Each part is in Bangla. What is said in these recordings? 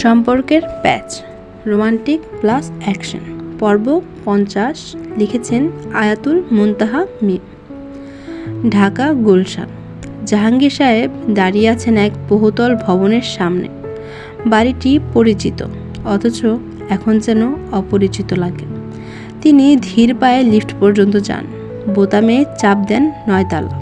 সম্পর্কের প্যাচ, রোমান্টিক প্লাস অ্যাকশন, পর্ব 50, লিখেছেন আয়াতুল মুনতাহা মিম। ঢাকা গুলশান। জাহাঙ্গীর সাহেব দাঁড়িয়ে আছেন এক বহুতল ভবনের সামনে। বাড়িটি পরিচিত, অথচ এখন যেন অপরিচিত লাগে। তিনি ধীর পায়ে লিফট পর্যন্ত যান, বোতামে চাপ দেন 9 তালা।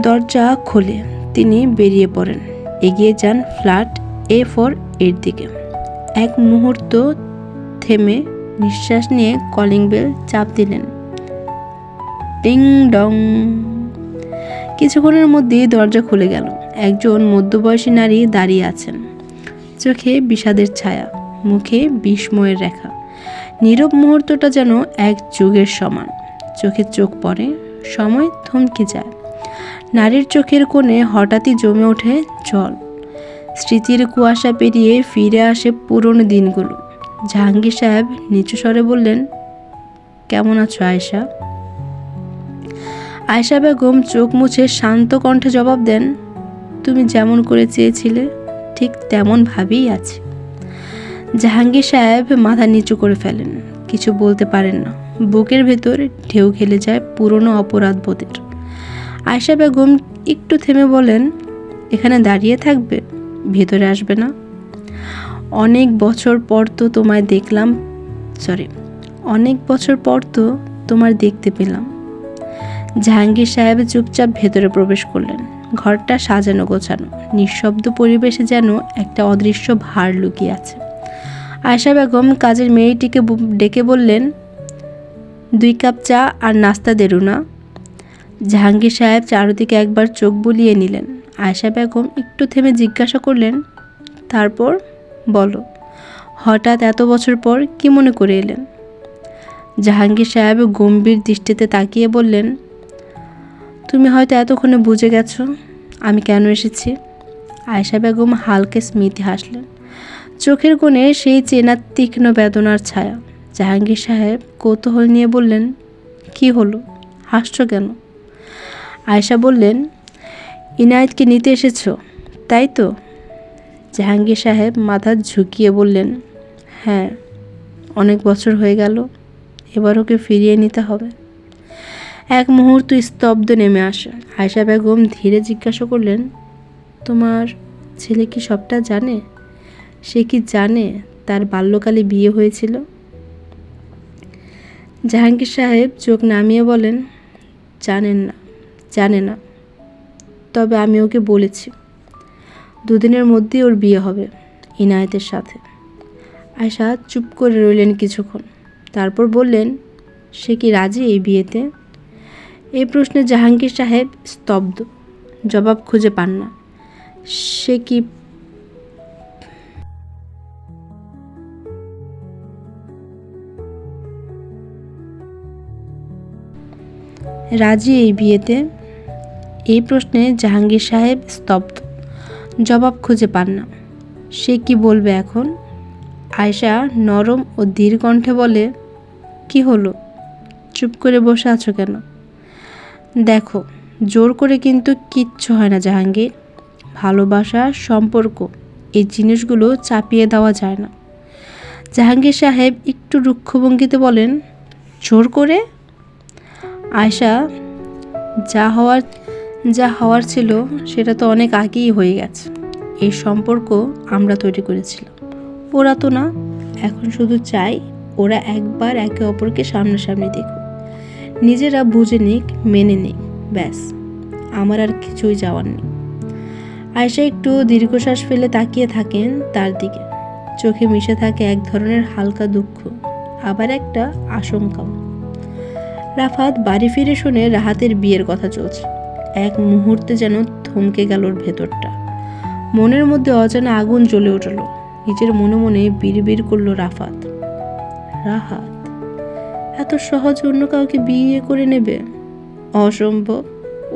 দরজা খোলে, তিনি বেরিয়ে পড়েন, এগিয়ে যান ফ্ল্যাট A4 এর দিকে। এক মুহূর্ত থেমে নিঃশ্বাস নিয়ে কলিং বেল চাপ দিলেন। টিং ডং। কিছুক্ষণের মধ্যেই দরজা খুলে গেল। একজন মধ্যবয়সী নারী দাঁড়িয়ে আছেন, চোখে বিষাদের ছায়া, মুখে বিস্ময়ের রেখা। নীরব মুহূর্তটা যেন এক যুগের সমান। চোখে চোখ পড়ে, সময় থমকে যায়। নারীর চোখের কোণে হঠাৎই জমে ওঠে জল। স্মৃতির কুয়াশা পেরিয়ে ফিরে আসে পুরনো দিনগুলো। জাহাঙ্গীর সাহেব নিচু স্বরে বললেন, কেমন আছো আয়েশা? আয়েশা বেগম চোখ মুছে শান্ত কণ্ঠে জবাব দেন, তুমি যেমন করে চেয়েছিলে ঠিক তেমন ভাবেই আছি। জাহাঙ্গীর সাহেব মাথা নিচু করে ফেলেন, কিছু বলতে পারেন না। বুকের ভেতর ঢেউ খেলে যায় পুরনো অপরাধ বোধের। আয়েশা বেগম একটু থেমে বলেন, এখানে দাঁড়িয়ে থাকবে, ভেতরে আসবে না? অনেক বছর পর তো তোমার দেখতে পেলাম। জাহাঙ্গীর সাহেব চুপচাপ ভেতরে প্রবেশ করলেন। ঘরটা সাজানো গোছানো, নিঃশব্দ পরিবেশে যেন একটা অদৃশ্য ভার লুকিয়ে আছে। আয়েশা বেগম কাজের মেয়েটিকে ডেকে বললেন, 2 কাপ চা আর নাস্তা দেরু না? জাহাঙ্গীর সাহেব চারদিকে একবার চোখ বুলিয়ে নিলেন। আয়েশা বেগম একটু থেমে জিজ্ঞাসা করলেন, তারপর বলো, হঠাৎ এত বছর পর কি মনে করে এলেন? জাহাঙ্গীর সাহেব গম্ভীর দৃষ্টিতে তাকিয়ে বললেন, তুমি হয়তো এতক্ষণে বুঝে গেছো আমি কেন এসেছি। আয়েশা বেগম হালকা স্মিতে হাসলেন, চোখের কোণে সেই চেনা তীক্ষ্ণ বেদনার ছায়া। জাহাঙ্গীর সাহেব কৌতূহল নিয়ে বললেন, কি হলো, হাসছো কেন? আয়েশা বললেন, ইনায়েতকে নিতে এসেছো, তাই তো? জাহাঙ্গীর সাহেব মাথা ঝুঁকিয়ে বললেন, হ্যাঁ, অনেক বছর হয়ে গেল, এবার ওকে ফিরিয়ে নিতে হবে। এক মুহূর্ত স্তব্ধ নেমে আসে। আয়েশা বেগম ধীরে জিজ্ঞাসা করলেন, তোমার ছেলে কি সবটা জানে? সে কি জানে তার বাল্যকালে বিয়ে হয়েছিল? জাহাঙ্গীর সাহেব চোখ নামিয়ে বলেন, জানে না, তবে আমি ওকে বলেছি 2 দিনের মধ্যেই ওর বিয়ে হবে ইনায়েতের সাথে। আয়েশা চুপ করে রইলেন কিছুক্ষণ, তারপর বললেন, সে কি রাজি এই বিয়েতে? এই প্রশ্নে জাহাঙ্গীর সাহেব স্তব্ধ, জবাব খুঁজে পান না। সে কি রাজি এই বিয়েতে? এই প্রশ্নে জাহাঙ্গীর সাহেব স্তব্ধ, জবাব খুঁজে পান না। সে কি বলবে এখন? আয়েশা নরম ও ধীর কণ্ঠে বলে, কি হলো, চুপ করে বসে আছো কেন? দেখো, জোর করে কিন্তু কিচ্ছু হয় না জাহাঙ্গীর। ভালোবাসা, সম্পর্ক, এই জিনিসগুলো চাপিয়ে দেওয়া যায় না। জাহাঙ্গীর সাহেব একটু রুক্ষ ভঙ্গিতে বলেন, জোর করে? আয়েশা, যা হওয়ার ছিল সেটা তো অনেক আগেই হয়ে গেছে। এই সম্পর্ক আমরা তৈরি করেছিলাম, ওরা তো না। এখন শুধু চাই ওরা একবার একে অপরকে সামনাসামনি দেখুক, নিজেরা বুঝে নিক, মেনে নিক, ব্যাস, আমার আর কিছুই যাওয়ার নেই। আয়েশা একটু দীর্ঘশ্বাস ফেলে তাকিয়ে থাকেন তার দিকে। চোখে মিশে থাকে এক ধরনের হালকা দুঃখ, আবার একটা আশঙ্কাও। রাফাত বাড়ি ফিরে শুনে রাহাতের বিয়ের কথা চলছে। এক মুহূর্তে যেন থমকে গেল ওর ভেতরটা। মনের মধ্যে অজানা আগুন জ্বলে উঠল। নিজের মনে মনে বিড়বিড় করলো, রাহাত এত সহজ অন্য কাউকে বিয়ে করে নেবে? অসম্ভব।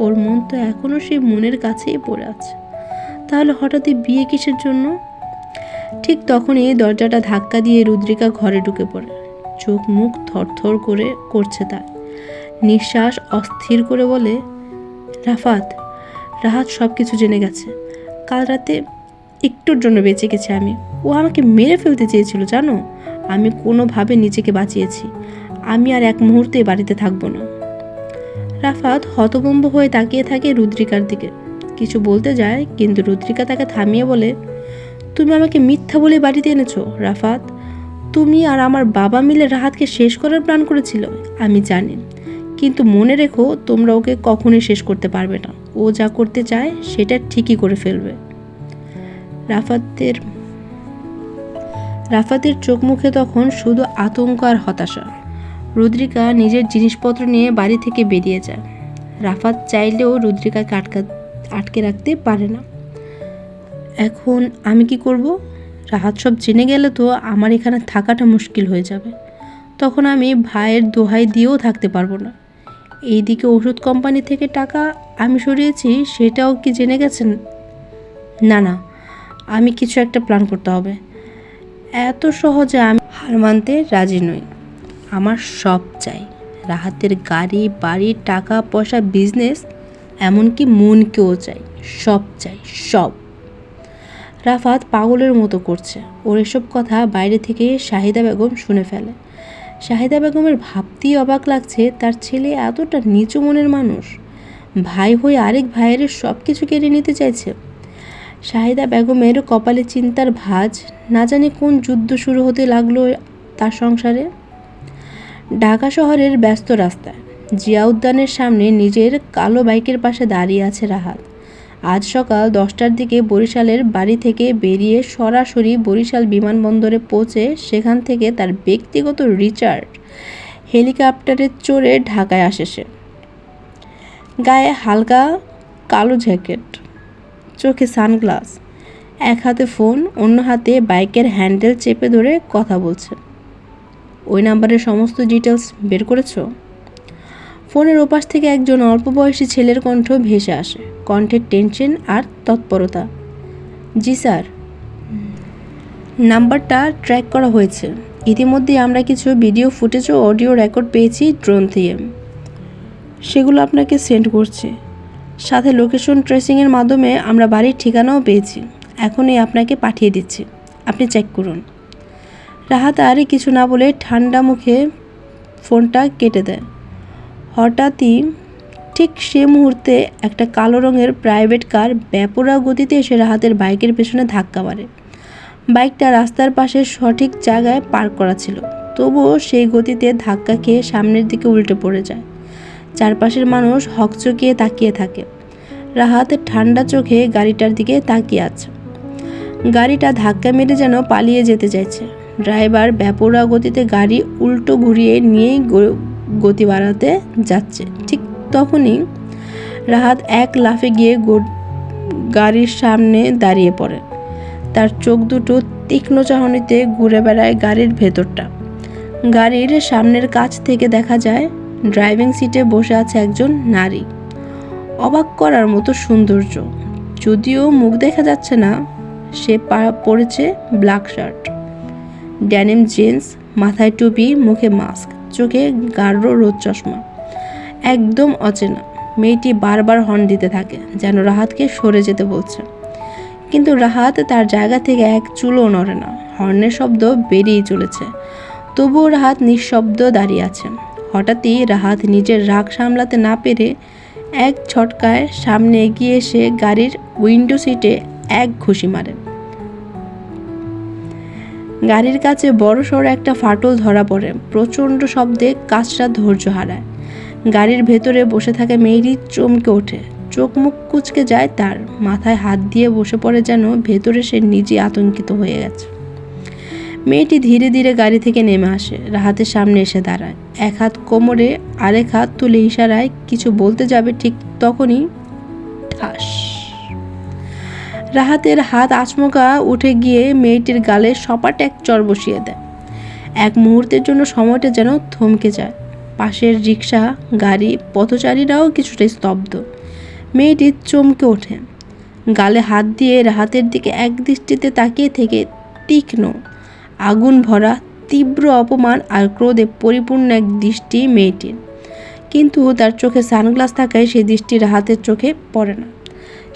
ওর মন তো এখনো সেই মনের কাছেই পড়ে আছে। তাহলে হঠাৎই বিয়ে কিসের জন্য? ঠিক তখনই দরজাটা ধাক্কা দিয়ে রুদ্রিকা ঘরে ঢুকে পড়ে। চোখ মুখ থরথর করে করছে তার। নিঃশ্বাস অস্থির করে বলে, রাহাত সব কিছু জেনে গেছে। কাল রাতে একটুর জন্য বেঁচে গেছি আমি। ও আমাকে মেরে ফেলতে চেয়েছিল জানো। আমি কোনোভাবে নিজেকে বাঁচিয়েছি। আমি আর এক মুহূর্তে বাড়িতে থাকবো না। রাফাত হতভম্ব হয়ে তাকিয়ে থাকে রুদ্রিকার দিকে। কিছু বলতে যায়, কিন্তু রুদ্রিকা তাকে থামিয়ে বলে, তুমি আমাকে মিথ্যা বলে বাড়িতে এনেছো রাফাত। তুমি আর আমার বাবা মিলে রাহাতকে শেষ করার প্ল্যান করেছিল, আমি জানি। কিন্তু মনে রেখো, তোমরা ওকে কখনোই শেষ করতে পারবে না। ও যা করতে চায় সেটা ঠিকই করে ফেলবে। রাফাতের চোখ মুখে তখন শুধু আতঙ্ক আর হতাশা। রুদ্রিকা নিজের জিনিসপত্র নিয়ে বাড়ি থেকে বেরিয়ে যায়। রাফাত চাইলেও রুদ্রিকাকে আটকে রাখতে পারে না। এখন আমি কি করব? রাহাত সব জেনে গেলে তো আমার এখানে থাকাটা মুশকিল হয়ে যাবে। তখন আমি ভাইয়ের দোহাই দিয়েও থাকতে পারবো না। এইদিকে ওষুধ কোম্পানি থেকে টাকা আমি সরিয়েছি, সেটাও কি জেনে গেছেন? না, আমি কিছু একটা প্ল্যান করতে হবে। এত সহজে আমি হার মানতে রাজি নই। আমার সব চাই, রাহাতের গাড়ি, বাড়ি, টাকা পয়সা, বিজনেস, এমনকি মনকেও চাই। সব চাই, সব। রাফাত পাগলের মতো করছে। ওর এসব কথা বাইরে থেকে শাহিদা বেগম শুনে ফেলে। শাহিদা বেগমের ভাবতেই অবাক লাগছে, তার ছেলে এতটা নিচু মনের মানুষ। ভাই হয়ে আরেক ভাইয়ের সব কিছু কেড়ে নিতে চাইছে। শাহিদা বেগমের কপালে চিন্তার ভাঁজ। না জানি কোন যুদ্ধ শুরু হতে লাগলো তার সংসারে। ঢাকা শহরের ব্যস্ত রাস্তায় জিয়া উদ্যানের সামনে নিজের কালো বাইকের পাশে দাঁড়িয়ে আছে রাহাত। আজ সকাল 10টার দিকে বরিশালের বাড়ি থেকে বেরিয়ে সরাসরি বরিশাল বিমানবন্দরে পৌঁছে সেখান থেকে তার ব্যক্তিগত রিচার্ড হেলিকপ্টারে চড়ে ঢাকায় আসে সে। গায়ে হালকা কালো জ্যাকেট, চোখে সানগ্লাস, এক হাতে ফোন, অন্য হাতে বাইকের হ্যান্ডেল চেপে ধরে কথা বলছে। ওই নাম্বারের সমস্ত ডিটেলস বের করেছো? ফোনের ওপাশ থেকে একজন অল্প বয়সী ছেলের কণ্ঠ ভেসে আসে, কণ্ঠের টেনশন আর তৎপরতা। জি স্যার, নাম্বারটা ট্র্যাক করা হয়েছে। ইতিমধ্যে আমরা কিছু ভিডিও ফুটেজ ও অডিও রেকর্ড পেয়েছি ড্রোন দিয়ে, সেগুলো আপনাকে সেন্ড করছি। সাথে লোকেশন ট্রেসিংয়ের মাধ্যমে আমরা বাড়ির ঠিকানাও পেয়েছি। এখনই আপনাকে পাঠিয়ে দিচ্ছি, আপনি চেক করুন। রাহাত আর কিছু না বলে ঠান্ডা মুখে ফোনটা কেটে দেয়। হঠাৎই ঠিক সে মুহূর্তে একটা কালো রঙের প্রাইভেট কার বেপরোয়া গতিতে এসে রাহাতের বাইকের পেছনে ধাক্কা মারে। বাইকটা রাস্তার পাশে সঠিক জায়গায় পার্ক করা ছিল, তবুও সেই গতিতে ধাক্কা খেয়ে সামনের দিকে উল্টে পড়ে যায়। চারপাশের মানুষ হকচকিয়ে তাকিয়ে থাকে। রাহাত ঠান্ডা চোখে গাড়িটার দিকে তাকিয়ে আছে। গাড়িটা ধাক্কা মেরে যেন পালিয়ে যেতে চাইছে। ড্রাইভার বেপরোয়া গতিতে গাড়ি উল্টো ঘুরিয়ে নিয়েই গতি বাড়াতে যাচ্ছে। ঠিক তখনই রাহাত এক লাফে গিয়ে গাড়ির সামনে দাঁড়িয়ে পড়ে। তার চোখ দুটো তীক্ষ্ণ চাহনিতে ঘুরে বেড়ায় গাড়ির ভেতরটা। গাড়ির সামনের কাছ থেকে দেখা যায় ড্রাইভিং সিটে বসে আছে একজন নারী। অবাক করার মতো সৌন্দর্য, যদিও মুখ দেখা যাচ্ছে না। সে পরেছে ব্ল্যাক শার্ট, ড্যানিম জিন্স, মাথায় টুপি, মুখে মাস্ক, চোখে গাঢ় রোদ চশমা। একদম অচেনা। মেয়েটি বারবার হর্ন দিতে থাকে, যেন রাহাতকে সরে যেতে বলছে। কিন্তু রাহাত তার জায়গা থেকে এক চুলও নড়ে না। হর্নের শব্দ বেরিয়েই চলেছে, তবুও রাহাত নিঃশব্দ দাঁড়িয়ে আছে। হঠাৎই রাহাত নিজের রাগ সামলাতে না পেরে এক ঝটকায় সামনে এগিয়ে এসে গাড়ির উইন্ডো সিটে এক ঘুষি মারে। গাড়ির কাছে বড়সড় একটা ফাটল ধরা পড়ে। প্রচণ্ড শব্দে কাচটা ধৈর্য হারায়। গাড়ির ভেতরে বসে থাকা মেয়েটি চমকে ওঠে, চোখ মুখ কুঁচকে যায় তার। মাথায় হাত দিয়ে বসে পড়ে, যেন ভেতরে সে নিজে আতঙ্কিত হয়ে গেছে। মেয়েটি ধীরে ধীরে গাড়ি থেকে নেমে আসে, রাহাতের সামনে এসে দাঁড়ায়। এক হাত কোমরে, আরেক হাত তুলে ইশারায় কিছু বলতে যাবে, ঠিক তখনই ঠাস। রাহাতের হাত আচমকা উঠে গিয়ে মেয়েটির গালে সপাট এক চর বসিয়ে দেয়। এক মুহূর্তের জন্য সময়টা যেন থমকে যায়। পাশের রিক্সা, গাড়ি, পথচারীরাও কিছুটা স্তব্ধ। মেয়েটি চমকে ওঠে, গালে হাত দিয়ে রাহাতের দিকে এক দৃষ্টিতে তাকিয়ে থেকে তীক্ষ্ণ, আগুন ভরা, তীব্র অপমান আর ক্রোধে পরিপূর্ণ এক দৃষ্টি মেয়েটির। কিন্তু তার চোখে সানগ্লাস থাকায় সেই দৃষ্টি রাহাতের চোখে পড়ে না।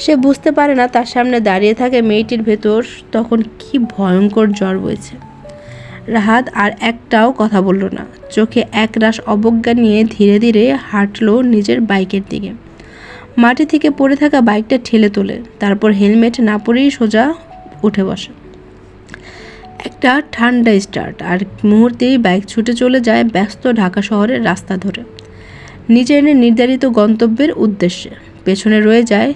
সে বুঝতে পারে না তার সামনে দাঁড়িয়ে থাকে মেয়েটির ভেতর তখন কি ভয়ঙ্কর জ্বর বইছে। রাহাত আর একটাও কথা বলল না, চোখে একরাশ অবজ্ঞা নিয়ে ধীরে ধীরে হাঁটলো নিজের বাইকের দিকে। মাটি থেকে পড়ে থাকা বাইকটা ঠেলে তোলে, তারপর হেলমেট না পরেই সোজা উঠে বসে। একটা ঠান্ডা স্টার্ট, আর মুহূর্তেই বাইক ছুটে চলে যায় ব্যস্ত ঢাকা শহরের রাস্তা ধরে নিজের নির্ধারিত গন্তব্যের উদ্দেশ্যে। পেছনে রয়ে যায়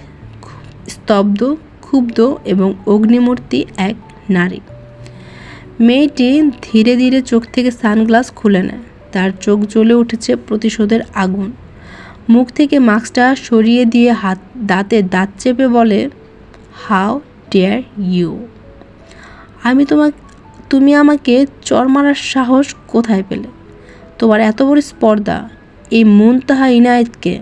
স্তব্ধ, ক্ষুব্ধ এবং অগ্নিমূর্তি এক নারী। মেয়েটি ধীরে ধীরে চোখ থেকে সানগ্লাস খুলে নেয়। তার চোখ জ্বলে উঠেছে প্রতিশোধের আগুন। মুখ থেকে মাস্কটা সরিয়ে দিয়ে দাঁতে দাঁত চেপে বলে, হাউ ডেয়ার ইউ! তুমি আমাকে চর মারার সাহস কোথায় পেলে? তোমার এত বড় স্পর্ধা এই মুনতাহা ইনায়েতকে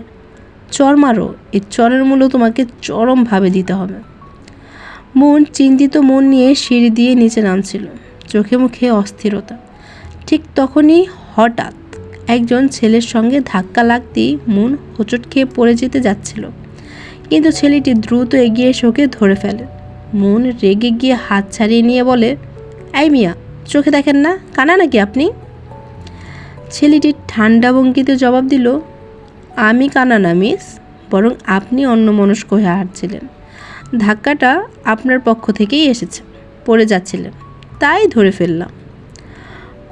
চর মারো? এই চরের মূল্য তোমাকে চরমভাবে দিতে হবে। মন চিন্তিত মন নিয়ে সিঁড়ি দিয়ে নিচে নামছিল, চোখে মুখে অস্থিরতা। ঠিক তখনই হঠাৎ একজন ছেলের সঙ্গে ধাক্কা লাগতেই মন হোঁচট খেয়ে পড়ে যেতে যাচ্ছিল, কিন্তু ছেলেটি দ্রুত এগিয়ে এসে ওকে ধরে ফেলে। মন রেগে গিয়ে হাত ছাড়িয়ে নিয়ে বলে, এই মিয়া, চোখে দেখেন না? কানা নাকি আপনি? ছেলেটি ঠান্ডা ভঙ্গিতে জবাব দিল, আমি কানা না মিস, বরং আপনি অন্যমনস্ক হয়ে হাঁটছিলেন। ধাক্কাটা আপনার পক্ষ থেকেই এসেছে, পড়ে যাচ্ছিলেন তাই ধরে ফেললাম।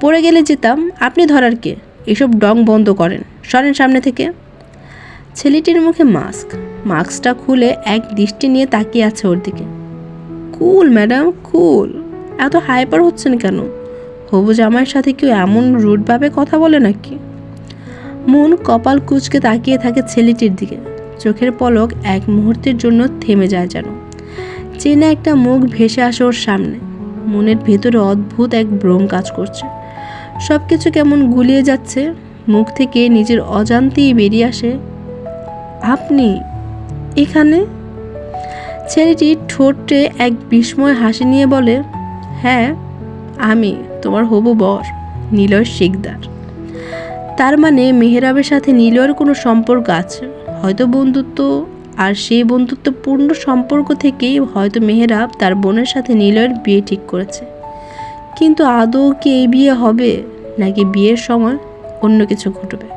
পড়ে গেলে যেতাম, আপনি ধরার কে? এসব ডং বন্ধ করেন, সরেন সামনে থেকে। ছেলেটির মুখে মাস্কটা খুলে এক দৃষ্টি নিয়ে তাকিয়ে আছে ওর দিকে। কুল ম্যাডাম, কুল। এত হাইপার হচ্ছেন কেন? হবু জামাইয়ের সাথে কেউ এমন রুডভাবে কথা বলে নাকি? মন কপাল কুঁচকে তাকিয়ে থাকে ছেলেটির দিকে। চোখের পলক এক মুহূর্তের জন্য থেমে যায়, যেন চেনা একটা মুখ ভেসে আসে ওর সামনে। মনের ভেতরে অদ্ভুত এক ভ্রম কাজ করছে, সব কিছু কেমন গুলিয়ে যাচ্ছে। মুখ থেকে নিজের অজান্তেই বেরিয়ে আসে, আপনি এখানে? ছেলেটি ঠোঁটে এক বিস্ময় হাসি নিয়ে বলে, হ্যাঁ, আমি তোমার হবু বর নিলয় শিকদার। তার মানে মেহরাবের সাথে নিলয়ের কোনো সম্পর্ক আছে, হয়তো বন্ধুত্ব। আর সেই বন্ধুত্বপূর্ণ সম্পর্ক থেকেই হয়তো মেহরাব তার বোনের সাথে নিলয়ের বিয়ে ঠিক করেছে। কিন্তু আদৌ কি এই বিয়ে হবে, নাকি বিয়ের সময় অন্য কিছু ঘটবে?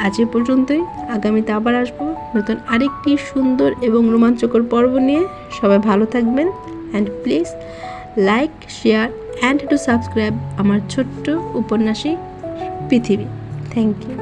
আজ এ পর্যন্তই। আগামীতে আবার আসবো নতুন আরেকটি সুন্দর এবং রোমাঞ্চকর পর্ব নিয়ে। সবাই ভালো থাকবেন, and please like, share and to subscribe আমার ছোট্ট উপন্যাসী পৃথিবী। Thank you.